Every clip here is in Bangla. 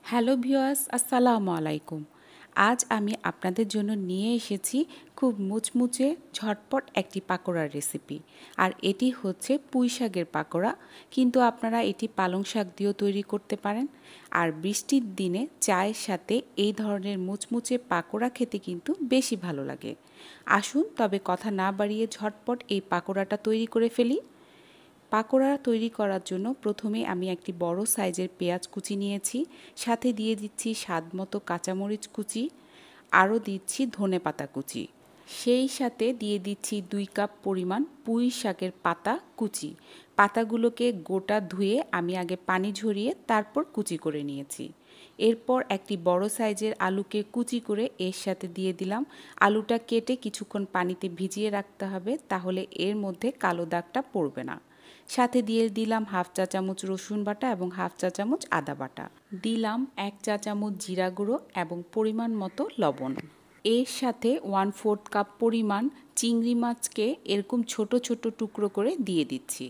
হ্যালো ভিউয়ার্স, আসসালামু আলাইকুম। আজ আমি আপনাদের জন্য নিয়ে এসেছি খুব মুচমুচে ঝটপট একটি পাকোড়ার রেসিপি। আর এটি হচ্ছে পুঁই শাকের পাকোড়া, কিন্তু আপনারা এটি পালং শাক দিয়েও তৈরি করতে পারেন। আর বৃষ্টির দিনে চায়ের সাথে এই ধরনের মুচমুচে পাকোড়া খেতে কিন্তু বেশি ভালো লাগে। আসুন তবে কথা না বাড়িয়ে ঝটপট এই পাকোড়াটা তৈরি করে ফেলি। পাকোড়া তৈরি করার জন্য প্রথমে আমি একটি বড় সাইজের পেঁয়াজ কুচি নিয়েছি, সাথে দিয়ে দিচ্ছি স্বাদমতো কাঁচামরিচ কুচি, আরও দিচ্ছি ধনেপাতা কুচি, সেই সাথে দিয়ে দিচ্ছি 2 কাপ পরিমাণ পুঁই শাকের পাতা কুচি। পাতাগুলোকে গোটা ধুয়ে আমি আগে পানি ঝরিয়ে তারপর কুচি করে নিয়েছি। এরপর একটি বড় সাইজের আলুকে কুচি করে এর সাথে দিয়ে দিলাম। আলুটা কেটে কিছুক্ষণ পানিতে ভিজিয়ে রাখতে হবে, তাহলে এর মধ্যে কালো দাগটা পড়বে না। সাথে দিয়ে দিলাম হাফ চা চামচ রসুন বাটা এবং হাফ চা চামচ আদা বাটা। দিলাম 1 চা চামচ জিরা গুঁড়ো এবং পরিমাণ মতো লবণ। এর সাথে 1/4 কাপ পরিমাণ চিংড়ি মাছকে এরকম ছোট ছোট টুকরো করে দিয়ে দিচ্ছি।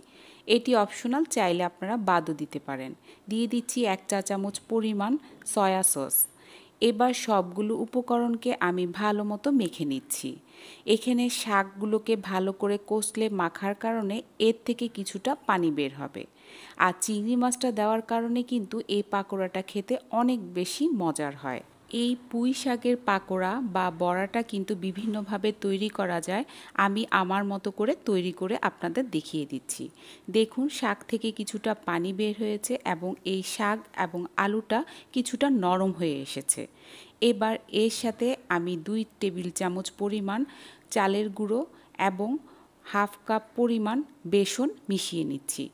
এটি অপশনাল, চাইলে আপনারা বাদও দিতে পারেন। দিয়ে দিচ্ছি 1 চা চামচ পরিমাণ সয়া সস। এবার সবগুলো উপকরণকে আমি ভালো মতো মেখে নিচ্ছি। এখানে শাকগুলোকে ভালো করে কষলে মাখার কারণে এর থেকে কিছুটা পানি বের হবে। আর চিংড়ি মাছটা দেওয়ার কারণে কিন্তু এই পাকোড়াটা খেতে অনেক বেশি মজার হয়। এই পুঁই শাকের পাকোড়া বা বড়াটা কিন্তু বিভিন্নভাবে তৈরি করা যায়। আমি আমার মতো করে তৈরি করে আপনাদের দেখিয়ে দিচ্ছি। দেখুন, শাক থেকে কিছুটা পানি বের হয়েছে এবং এই শাক এবং আলুটা কিছুটা নরম হয়ে এসেছে। এবার এর সাথে আমি 2 টেবিল চামচ পরিমাণ চালের গুঁড়ো এবং হাফ কাপ পরিমাণ বেসন মিশিয়ে নিচ্ছি।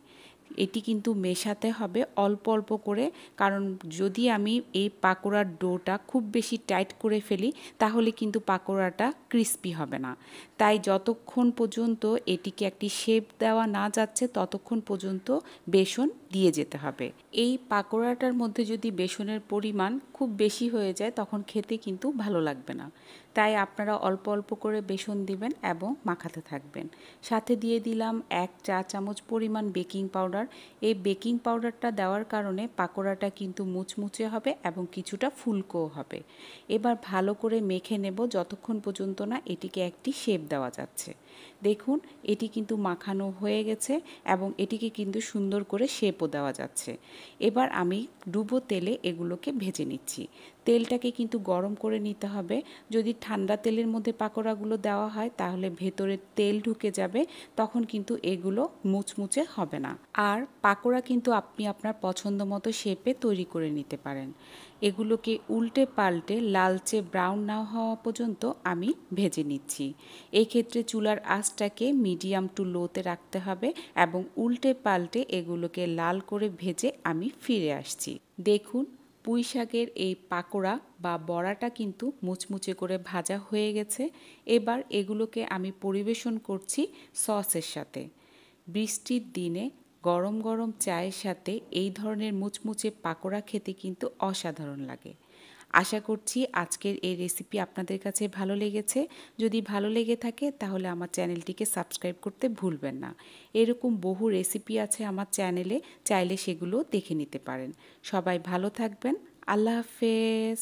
এটি কিন্তু মেশাতে হবে অল্প অল্প করে, কারণ যদি আমি এই পাকোড়ার ডোটা খুব বেশি টাইট করে ফেলি তাহলে কিন্তু পাকোড়াটা ক্রিস্পি হবে না। তাই যতক্ষণ পর্যন্ত এটিকে একটি শেপ দেওয়া না যাচ্ছে ততক্ষণ পর্যন্ত বেসন দিয়ে যেতে হবে। এই পাকোড়াটার মধ্যে যদি বেসনের পরিমাণ খুব বেশি হয়ে যায় তখন খেতে কিন্তু ভালো লাগবে না। তাই আপনারা অল্প অল্প করে বেসন দিবেন এবং মাখাতে থাকবেন। সাথে দিয়ে দিলাম 1 চা চামচ পরিমাণ বেকিং পাউডার। এই বেকিং পাউডারটা দেওয়ার কারণে পাকোড়াটা কিন্তু মুচমুচে হবে এবং কিছুটা ফুলকোও হবে। এবার ভালো করে মেখে নেব যতক্ষণ পর্যন্ত না এটিকে একটি শেপ দেওয়া যাচ্ছে। দেখুন, এটি কিন্তু মাখানো হয়ে গেছে এবং এটিকে কিন্তু সুন্দর করে শেপও দেওয়া যাচ্ছে। এবার আমি ডুবো তেলে এগুলোকে ভেজে নিচ্ছি। তেলটাকে কিন্তু গরম করে নিতে হবে। যদি ঠান্ডা তেলের মধ্যে পাকোড়াগুলো দেওয়া হয় তাহলে ভেতরে তেল ঢুকে যাবে, তখন কিন্তু এগুলো মুচমুচে হবে না। আর পাকোড়া কিন্তু আপনি আপনার পছন্দ মতো শেপে তৈরি করে নিতে পারেন। এগুলোকে উল্টে পাল্টে লালচে ব্রাউন না হওয়া পর্যন্ত আমি ভেজে নিচ্ছি। এই ক্ষেত্রে চুলার আঁচটাকে মিডিয়াম টু লোতে রাখতে হবে এবং উল্টে পাল্টে এগুলোকে লাল করে ভেজে আমি ফিরে আসছি। দেখুন, পুঁই শাকের এই পাকোড়া বা বড়াটা কিন্তু মুচমুচে করে ভাজা হয়ে গেছে। এবার এগুলোকে আমি পরিবেশন করছি সসের সাথে। বৃষ্টির দিনে গরম গরম চায়ের সাথে এই ধরনের মুচমুচে পাকোড়া খেতে কিন্তু অসাধারণ লাগে। আশা করছি আজকের এই রেসিপি আপনাদের কাছে ভালো লেগেছে। যদি ভালো লেগে থাকে তাহলে আমার চ্যানেলটিকে সাবস্ক্রাইব করতে ভুলবেন না। এরকম বহু রেসিপি আছে আমার চ্যানেলে, চাইলে সেগুলো দেখে নিতে পারেন। সবাই ভালো থাকবেন। আল্লাহ হাফেজ।